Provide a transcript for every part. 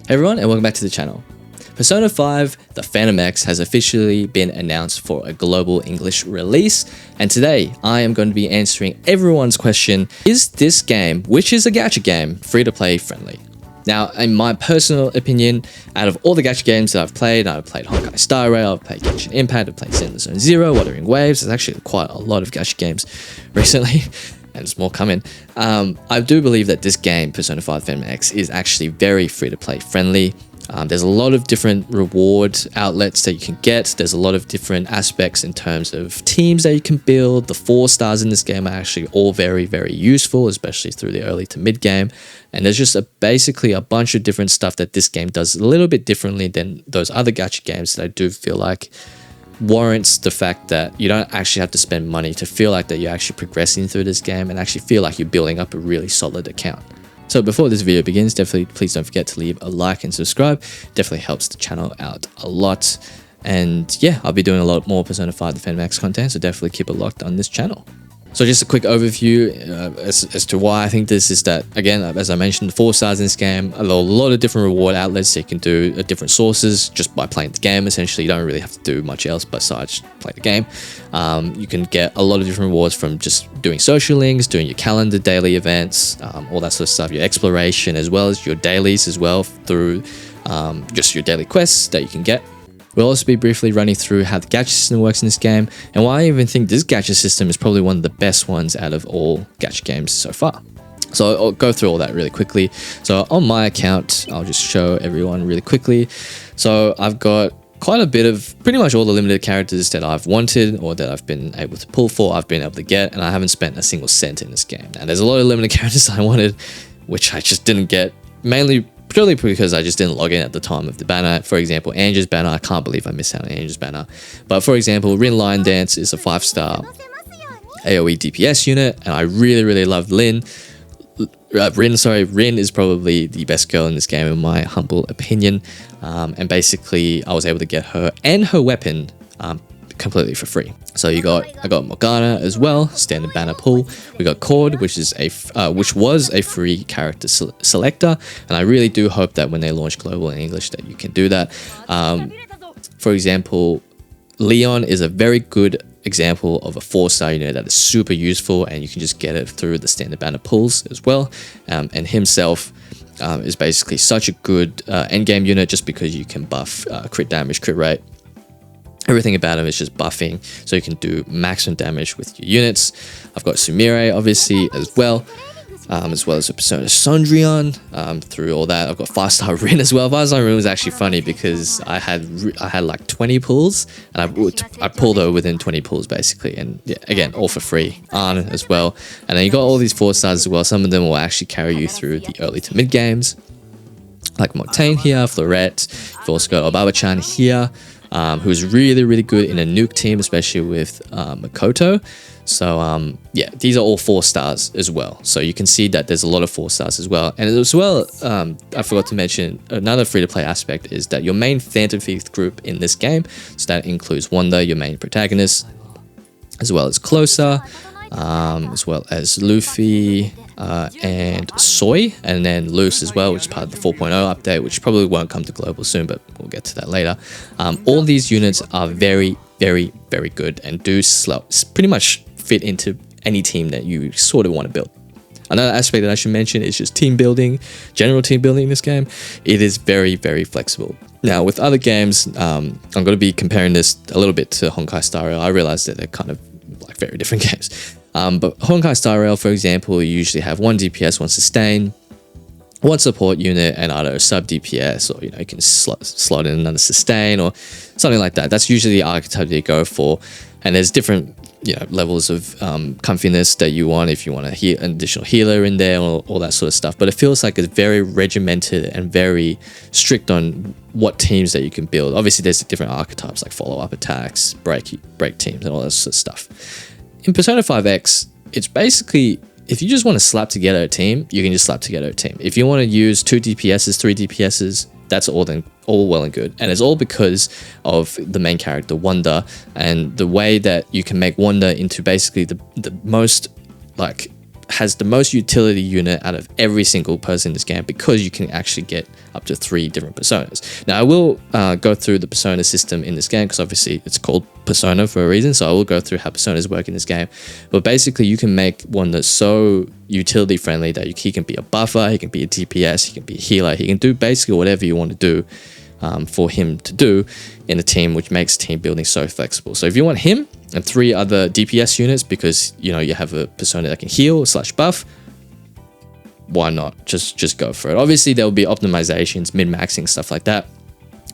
Hey everyone, and welcome back to the channel. Persona 5, the Phantom X, has officially been announced for a global English release, and today I am going to be answering everyone's question: is this game, which is a gacha game, free-to-play friendly? Now, in my personal opinion, out of all the gacha games that I've played Honkai Star Rail, I've played Genshin Impact, I've played Zenless Zone Zero, Wuthering Waves. There's actually quite a lot of gacha games recently, and there's more coming. I do believe that this game, Persona 5 Phantom X, is actually very free-to-play friendly. There's a lot of different reward outlets that you can get. There's a lot of different aspects in terms of teams that you can build. The 4 stars in this game are actually all very, very useful, especially through the early to mid game. And there's just basically a bunch of different stuff that this game does a little bit differently than those other gacha games that I do feel like warrants the fact that you don't actually have to spend money to feel like that you're actually progressing through this game and actually feel like you're building up a really solid account. So before this video begins, definitely please don't forget to leave a like and subscribe. Definitely helps the channel out a lot. And yeah, I'll be doing a lot more Persona 5 the Phantom X content, so definitely keep it locked on this channel. So just a quick overview as to why I think this is that, again, as I mentioned, 4 stars in this game, a lot of different reward outlets that you can do at different sources just by playing the game. Essentially, you don't really have to do much else besides play the game. You can get a lot of different rewards from just doing social links, doing your calendar daily events, all that sort of stuff, your exploration, as well as your dailies as well through just your daily quests that you can get. We'll also be briefly running through how the gacha system works in this game, and why I even think this gacha system is probably one of the best ones out of all gacha games so far. So I'll go through all that really quickly. So on my account, I'll just show everyone really quickly. So I've got quite a bit of pretty much all the limited characters that I've wanted or that I've been able to pull for, I've been able to get, and I haven't spent a single cent in this game. Now there's a lot of limited characters I wanted, which I just didn't get, purely because I just didn't log in at the time of the banner. For example, Angel's banner, I can't believe I missed out on Angel's banner. But for example, Rin Lion Dance is a 5-star AoE DPS unit, and I really love Rin. Rin is probably the best girl in this game in my humble opinion. And basically, I was able to get her and her weapon completely for free. So I got Morgana as well, standard banner pull. We got Cord, which was a free character selector, and I really do hope that when they launch global in English that you can do that. For example, Leon is a very good example of a 4-star unit that is super useful, and you can just get it through the standard banner pulls as well. And himself is basically such a good endgame unit just because you can buff crit damage, crit rate. Everything about him is just buffing, so you can do maximum damage with your units. I've got Sumire, obviously, as well as a Persona Sondrion. Through all that, I've got 5-star Rin as well. 5-star Rin was actually funny because I had like 20 pulls, and I pulled her within 20 pulls basically, and yeah, again, all for free. Arn as well, and then you got all these 4-stars as well. Some of them will actually carry you through the early to mid games, like Montaigne here, Florette. You've also got Obaba-chan here, who's really good in a nuke team, especially with Makoto. So yeah, these are all 4 stars as well. So you can see that there's a lot of 4 stars as well. And as well, I forgot to mention another free-to-play aspect is that your main Phantom Thief group in this game, so that includes Wanda, your main protagonist, as well as Closer, as well as Luffy and Soy, and then Luce as well, which is part of the 4.0 update, which probably won't come to global soon, but we'll get to that later. All these units are very good and do pretty much fit into any team that you sort of want to build. Another aspect that I should mention is just team building, general team building in this game. It is very flexible. Now with other games, I'm going to be comparing this a little bit to Honkai Star Rail. I realize that they're kind of like very different games. But Honkai Star Rail, for example, you usually have 1 DPS, 1 sustain, 1 support unit, and either a sub DPS, or you can slot in another sustain or something like that. That's usually the archetype that you go for, and there's different levels of comfiness that you want, if you want an additional healer in there, or all that sort of stuff. But it feels like it's very regimented and very strict on what teams that you can build. Obviously, there's different archetypes like follow-up attacks, break teams, and all that sort of stuff. In Persona 5X, it's basically, if you just want to slap together a team, you can just slap together a team. If you want to use 2 DPSs, 3 DPSs, that's all well and good. And it's all because of the main character, Wanda, and the way that you can make Wanda into basically the most, like, has the most utility unit out of every single person in this game, because you can actually get up to 3 different personas. Now I will go through the persona system in this game, because obviously it's called persona for a reason, so I will go through how personas work in this game. But basically you can make one that's so utility friendly that he can be a buffer, he can be a DPS, he can be a healer, he can do basically whatever you want to do for him to do in a team, which makes team building so flexible. So if you want him and 3 other DPS units, because you have a persona that can heal / buff, why not just go for it? Obviously there will be optimizations, min-maxing, stuff like that,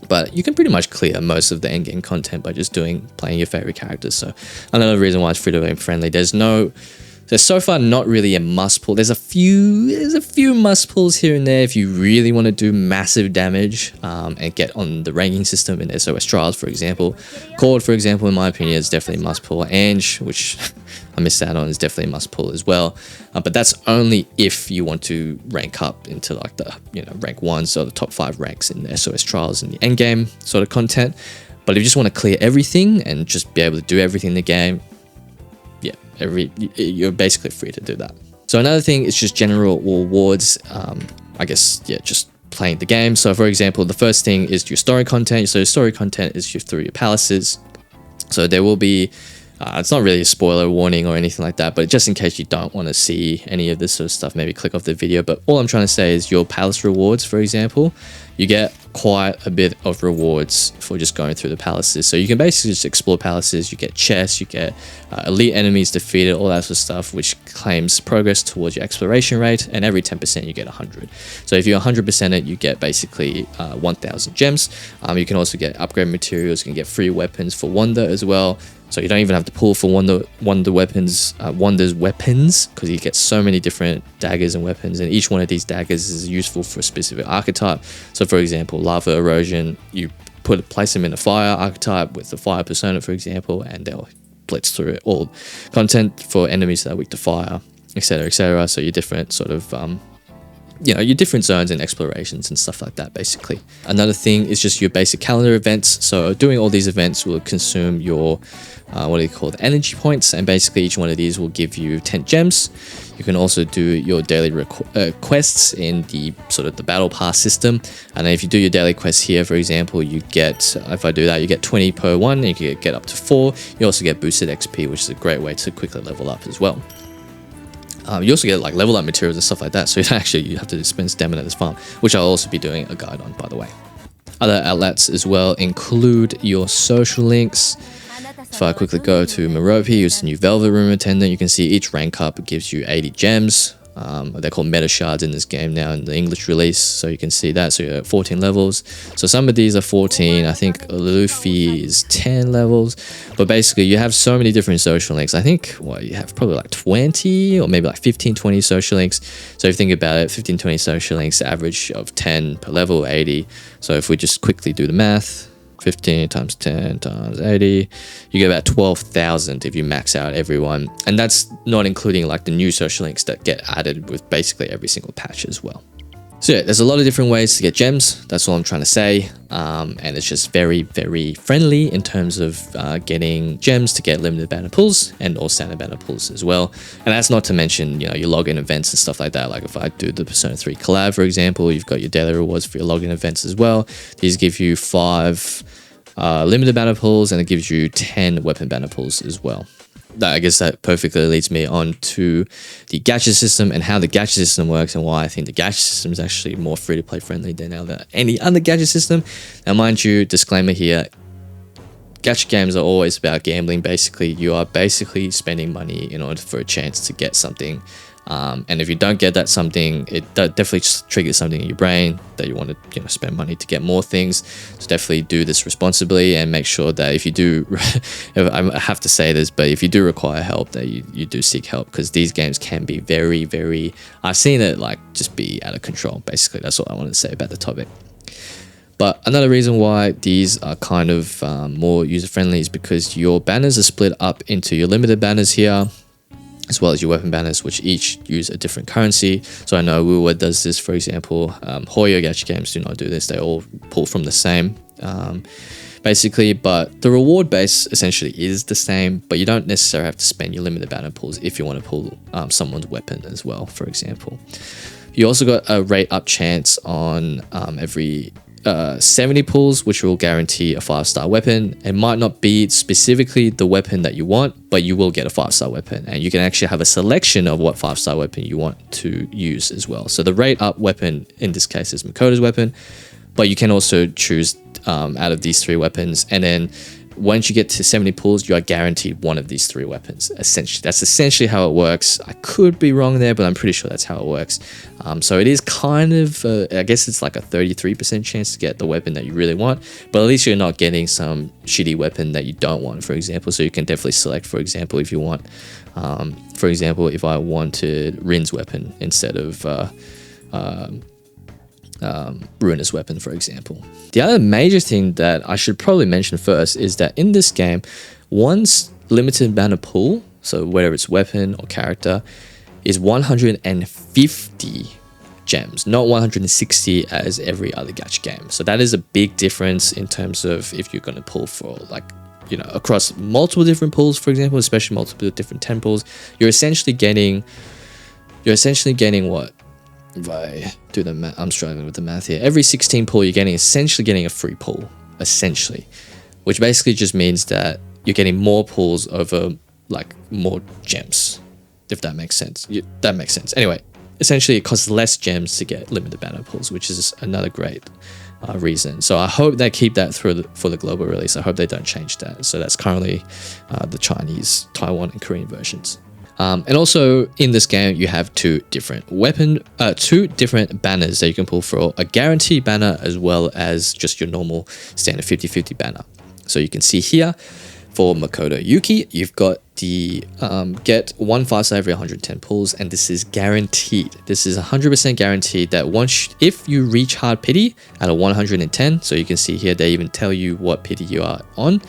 but you can pretty much clear most of the endgame content by just playing your favorite characters. So another reason why it's free-to-play friendly. There's so far not really a must pull. There's a few must pulls here and there if you really want to do massive damage and get on the ranking system in SOS Trials, for example. Cord, for example, in my opinion, is definitely a must pull. Ange, which I missed out on, is definitely a must pull as well. But that's only if you want to rank up into like the rank 1, so the top 5 ranks in the SOS Trials and the endgame sort of content. But if you just want to clear everything and just be able to do everything in the game, yeah, you're basically free to do that. So another thing is just general rewards. I guess, yeah, just playing the game. So for example, the first thing is your story content. So story content is through your palaces. So there will be, it's not really a spoiler warning or anything like that, but just in case you don't want to see any of this sort of stuff, maybe click off the video. But all I'm trying to say is your palace rewards, for example, you get quite a bit of rewards for just going through the palaces. So you can basically just explore palaces, you get chests, you get elite enemies defeated, all that sort of stuff, which claims progress towards your exploration rate, and every 10% you get 100. So if you're 100% it, you get basically 1000 gems. You can also get upgrade materials, you can get free weapons for Wonder as well. So you don't even have to pull for Wonder weapons, Wonder's weapons, because you get so many different daggers and weapons, and each one of these daggers is useful for a specific archetype. So for example, lava erosion, you place them in a fire archetype with the fire persona, for example, and they'll blitz through it. All content for enemies that are weak to fire, etc., etc. So your different sort of your different zones and explorations and stuff like that, basically. Another thing is just your basic calendar events. So doing all these events will consume your what do you call it, energy points, and basically each one of these will give you 10 gems. You can also do your daily quests in the sort of the battle pass system, and then if you do your daily quests here, for example, you get, if I do that, you get 20 per one, and you can get up to 4. You also get boosted XP, which is a great way to quickly level up as well. You also get like level up materials and stuff like that, so you have to spend stamina at this farm, which I'll also be doing a guide on, by the way. Other outlets as well include your social links. If I quickly go to Merope, who's the new Velvet Room Attendant, you can see each rank up gives you 80 gems. They're called meta shards in this game now in the English release, so you can see that. So you're at 14 levels. So some of these are 14. I think Luffy is 10 levels. But basically, you have so many different social links. I think you have probably like 20 or maybe like 15, 20 social links. So if you think about it, 15, 20 social links, average of 10 per level, 80. So if we just quickly do the math, 15 times 10 times 80, you get about 12,000 if you max out everyone, and that's not including like the new social links that get added with basically every single patch as well. So yeah, there's a lot of different ways to get gems, that's all I'm trying to say, and it's just very, very friendly in terms of getting gems to get limited banner pulls and all standard banner pulls as well. And that's not to mention, your login events and stuff like that. Like if I do the Persona 3 collab, for example, you've got your daily rewards for your login events as well. These give you 5 limited banner pulls, and it gives you 10 weapon banner pulls as well. I guess that perfectly leads me on to the gacha system and how the gacha system works, and why I think the gacha system is actually more free-to-play friendly than any other gacha system. Now, mind you, disclaimer here, gacha games are always about gambling. Basically, you are basically spending money in order for a chance to get something. And if you don't get that something, it definitely triggers something in your brain that you want to spend money to get more things. So definitely do this responsibly, and make sure that if you do, I have to say this, but if you do require help, that you do seek help, because these games can be very, very, I've seen it like just be out of control. Basically, that's what I wanted to say about the topic. But another reason why these are kind of more user-friendly is because your banners are split up into your limited banners here, as well as your weapon banners, which each use a different currency. So I know Wuwa does this, for example. Hoyo gacha games do not do this. They all pull from the same basically, but the reward base essentially is the same, but you don't necessarily have to spend your limited banner pulls if you want to pull someone's weapon as well, for example. You also got a rate up chance on every 70 pulls, which will guarantee a 5-star weapon. It might not be specifically the weapon that you want, but you will get a 5-star weapon, and you can actually have a selection of what 5-star weapon you want to use as well. So the rate up weapon in this case is Makoto's weapon, but you can also choose out of these 3 weapons, and then once you get to 70 pulls, you are guaranteed one of these 3 weapons. Essentially, that's essentially how it works. I could be wrong there, but I'm pretty sure that's how it works. So it is kind of, I guess it's like a 33% chance to get the weapon that you really want, but at least you're not getting some shitty weapon that you don't want, for example. So you can definitely select, for example, if you want, for example, if I wanted Rin's weapon instead of Ruinous weapon, for example. The other major thing that I should probably mention first is that in this game, one's limited banner pool, so whether it's weapon or character, is 150 gems, not 160 as every other gacha game. So that is a big difference in terms of if you're going to pull for, like, you know, across multiple different pools, for example, especially multiple different temples, you're essentially getting what? If I do the math, I'm struggling with the math here. Every 16 pull, you're essentially getting a free pull, essentially, which basically just means that you're getting more pulls over like more gems, if that makes sense. That makes sense. Anyway, essentially it costs less gems to get limited banner pulls, which is another great reason. So I hope they keep that for the global release. I hope they don't change that. So that's currently the Chinese, Taiwan, and Korean versions. And also in this game, you have two different banners that you can pull for, a guaranteed banner as well as just your normal standard 50-50 banner. So you can see here for Makoto Yuki, you've got the get 1 5-star every 110 pulls, and this is guaranteed. This is 100% guaranteed that if you reach hard pity at a 110, so you can see here they even tell you what pity you are on,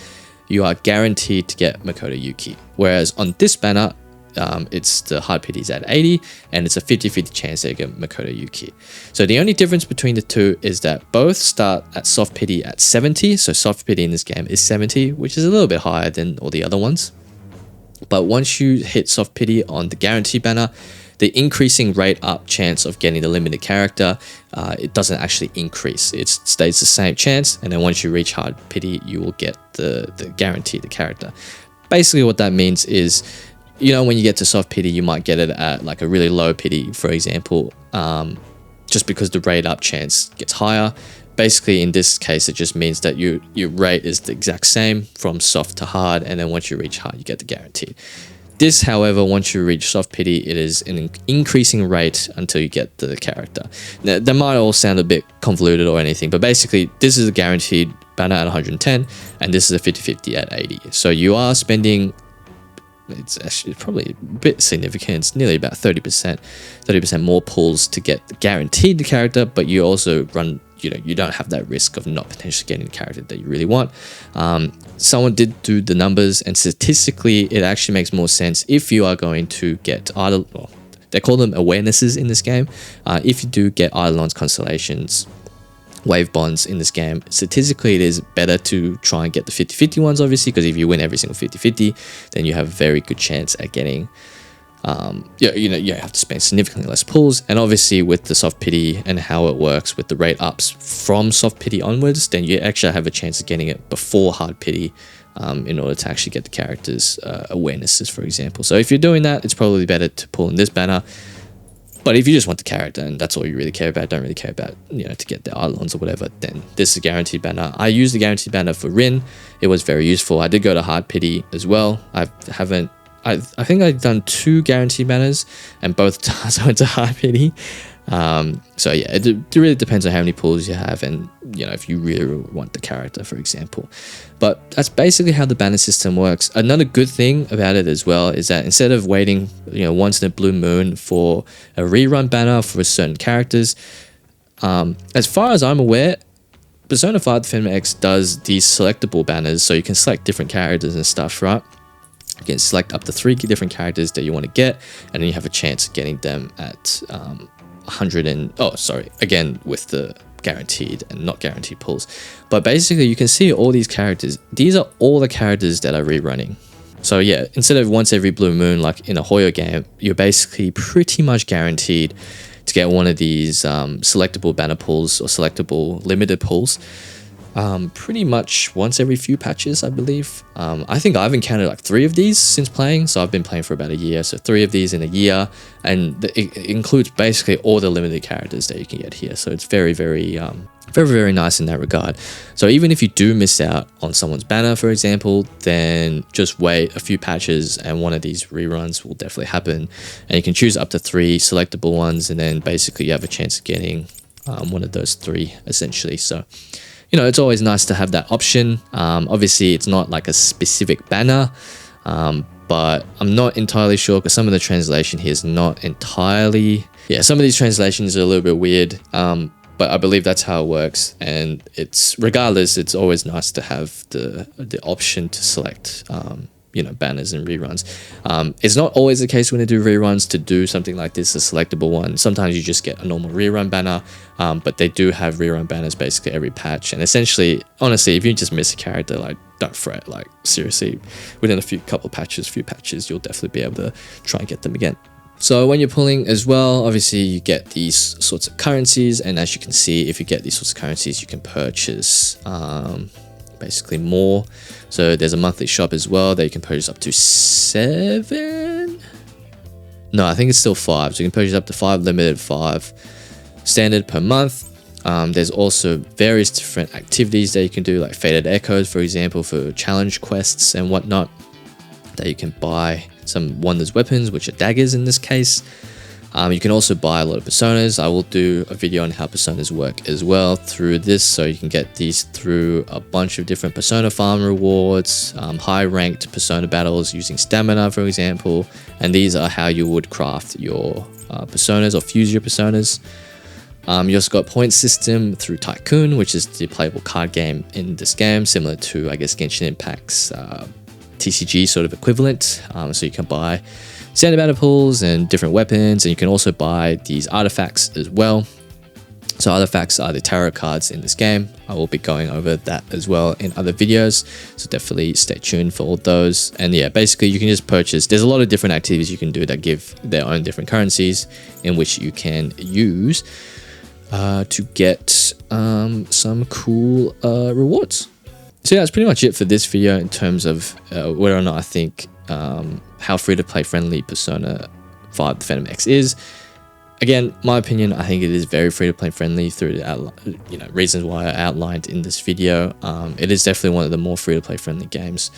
you are guaranteed to get Makoto Yuki. Whereas on this banner, it's the hard pity is at 80 and it's a 50-50 chance that you get Makoto Yuki. So the only difference between the two is that both start at soft pity at 70. So soft pity in this game is 70, which is a little bit higher than all the other ones. But once you hit soft pity on the guarantee banner, the increasing rate up chance of getting the limited character, it doesn't actually increase. It stays the same chance, and then once you reach hard pity, you will get the guarantee, the character. Basically what that means is, you know, when you get to soft pity, you might get it at like a really low pity, for example, just because the rate up chance gets higher. Basically, in this case, it just means that your rate is the exact same from soft to hard, and then once you reach hard, you get the guarantee. This, however, once you reach soft pity, it is an increasing rate until you get the character. Now, that might all sound a bit convoluted or anything, but basically, this is a guaranteed banner at 110, and this is a 50-50 at 80. So you are spending, it's actually probably a bit significant, it's nearly about 30% more pulls to get guaranteed the character, but you also run, you don't have that risk of not potentially getting the character that you really want. Someone did do the numbers, and statistically it actually makes more sense if you are going to get either, well, they call them awarenesses in this game. If you do get Eidolon's constellations, wave bonds in this game, statistically it is better to try and get the 50-50 ones, obviously, because if you win every single 50-50, then you have a very good chance at getting you have to spend significantly less pulls. And obviously with the soft pity and how it works with the rate ups from soft pity onwards, then you actually have a chance of getting it before hard pity, in order to actually get the characters awarenesses, for example. So if you're doing that, it's probably better to pull in this banner. But if you just want the character and that's all you really care about, don't really care about, to get the Eidolons or whatever, then this is a guaranteed banner. I used the guaranteed banner for Rin. It was very useful. I did go to hard pity as well. I think I've done 2 guaranteed banners, and both times I went to hard pity. So yeah, it really depends on how many pulls you have, and if you really want the character, for example. But that's basically how the banner system works. Another good thing about it as well is that instead of waiting once in a blue moon for a rerun banner for certain characters, as far as I'm aware, Persona 5 Phantom X does these selectable banners, so you can select different characters and stuff, right? You can select up to 3 different characters that you want to get, and then you have a chance of getting them at again with the guaranteed and not guaranteed pulls. But basically you can see all these characters. These are all the characters that are rerunning. So yeah, instead of once every blue moon like in a Hoyo game, you're basically pretty much guaranteed to get one of these selectable banner pulls or selectable limited pulls pretty much once every few patches, I believe. I think I've encountered like 3 of these since playing, so I've been playing for about a year, so 3 of these in a year, and it includes basically all the limited characters that you can get here. So it's very, very nice in that regard. So even if you do miss out on someone's banner, for example, then just wait a few patches and one of these reruns will definitely happen, and you can choose up to 3 selectable ones, and then basically you have a chance of getting one of those 3 essentially. So you know, it's always nice to have that option. Obviously it's not like a specific banner, but I'm not entirely sure because some of the translation here is not entirely, some of these translations are a little bit weird, but I believe that's how it works. And it's regardless, it's always nice to have the option to select you know, banners and reruns. It's not always the case when they do reruns to do something like this, a selectable one. Sometimes you just get a normal rerun banner, but they do have rerun banners basically every patch. And essentially, honestly, if you just miss a character, like, don't fret. Like, seriously, within a few patches, you'll definitely be able to try and get them again. So when you're pulling as well, obviously you get these sorts of currencies, and as you can see, if you get these sorts of currencies, you can purchase basically more. So there's a monthly shop as well that you can purchase up to 7. No, I think it's still 5. So you can purchase up to 5 limited, 5 standard per month. There's also various different activities that you can do, like Faded Echoes, for example, for challenge quests and whatnot, that you can buy some Wonders weapons, which are daggers in this case. You can also buy a lot of personas. I will do a video on how personas work as well through this, so you can get these through a bunch of different persona farm rewards, high ranked persona battles using stamina, for example, and these are how you would craft your personas or fuse your personas. You also got point system through Tycoon, which is the playable card game in this game, similar to, I guess, Genshin Impact's TCG sort of equivalent. So you can buy standard banner pulls and different weapons, and you can also buy these artifacts as well. So artifacts are the tarot cards in this game. I will be going over that as well in other videos, so definitely stay tuned for all those. And yeah, basically you can just purchase, there's a lot of different activities you can do that give their own different currencies in which you can use to get some cool rewards. So yeah, that's pretty much it for this video in terms of whether or not I think how free-to-play friendly Persona 5 the Phantom X is. Again, my opinion, I think it is very free-to-play friendly through the reasons why I outlined in this video. It is definitely one of the more free-to-play friendly games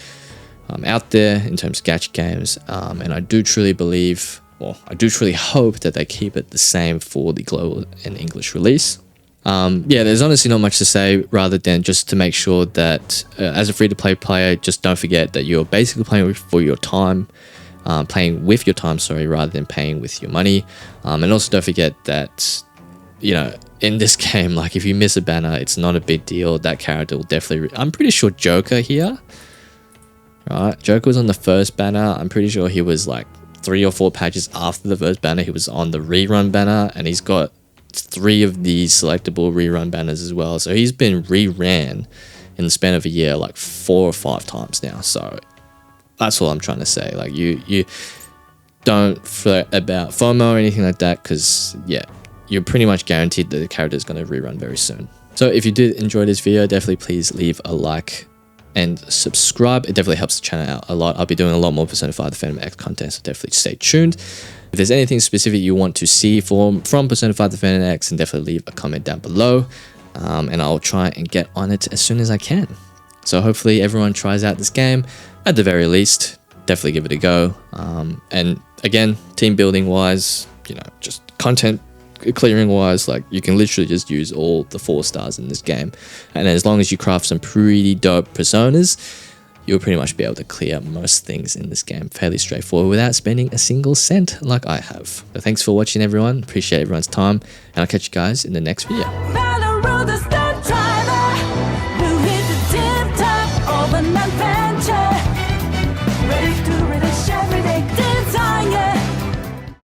out there in terms of gacha games, and I do truly believe, well, I do truly hope that they keep it the same for the global and English release. Yeah, there's honestly not much to say rather than just to make sure that as a free-to-play player, just don't forget that you're basically playing for your time, playing with your time, sorry, rather than paying with your money. And also don't forget that, you know, in this game, like if you miss a banner, it's not a big deal. That character will definitely, I'm pretty sure Joker here, right? Joker was on the first banner. I'm pretty sure he was like 3 or 4 patches after the first banner. He was on the rerun banner, and he's got 3 of these selectable rerun banners as well. So he's been reran in the span of a year like 4 or 5 times now. So that's all I'm trying to say. Like you don't fret about FOMO or anything like that, because yeah, you're pretty much guaranteed that the character is going to rerun very soon. So if you did enjoy this video, definitely please leave a like and subscribe. It definitely helps the channel out a lot. I'll be doing a lot more Persona 5 the Phantom X content, so definitely stay tuned. If there's anything specific you want to see from Persona 5 the Phantom X, then definitely leave a comment down below, and I'll try and get on it as soon as I can. So hopefully everyone tries out this game. At the very least, definitely give it a go. And again, team building wise, you know, just content clearing wise, like you can literally just use all the 4 stars in this game. And as long as you craft some pretty dope personas, you'll pretty much be able to clear most things in this game fairly straightforward without spending a single cent like I have. So thanks for watching everyone. Appreciate everyone's time, and I'll catch you guys in the next video.